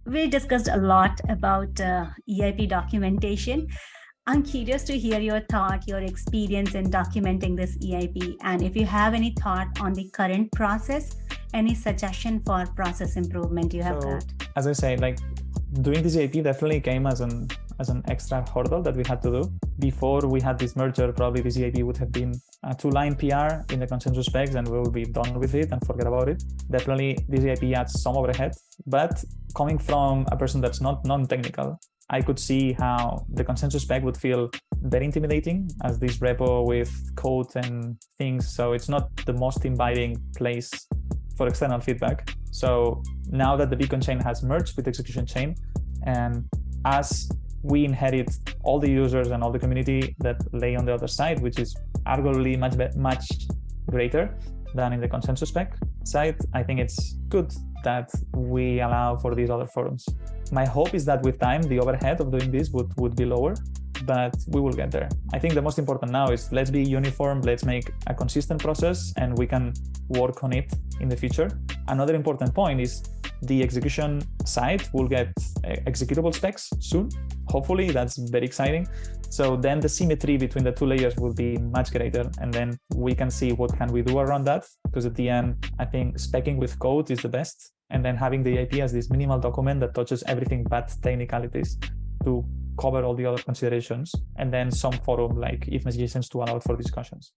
We discussed a lot about EIP documentation. I'm curious to hear your thought, your experience in documenting this EIP, and if you have any thought on the current process, any suggestion for process improvement you have got. As I say, like doing this EIP definitely came as an extra hurdle that we had to do. Before we had this merger, probably this EIP would have been a 2-line PR in the consensus specs and we will be done with it and forget about it. Definitely this EIP adds some overhead, but coming from a person that's not non-technical, I could see how the consensus spec would feel very intimidating as this repo with code and things. So it's not the most inviting place for external feedback. So now that the beacon chain has merged with the execution chain, and as we inherit all the users and all the community that lay on the other side, which is arguably much greater than in the consensus spec side, I think it's good that we allow for these other forums. My hope is that with time, the overhead of doing this would be lower, but we will get there. I think the most important now is let's be uniform, let's make a consistent process, and we can work on it in the future. Another important point is the execution side will get executable specs soon. Hopefully, that's very exciting. So then the symmetry between the two layers will be much greater, and then we can see what can we do around that. Because at the end, I think speccing with code is the best, and then having the EIP as this minimal document that touches everything but technicalities to cover all the other considerations, and then some forum like if messages to allow for discussions.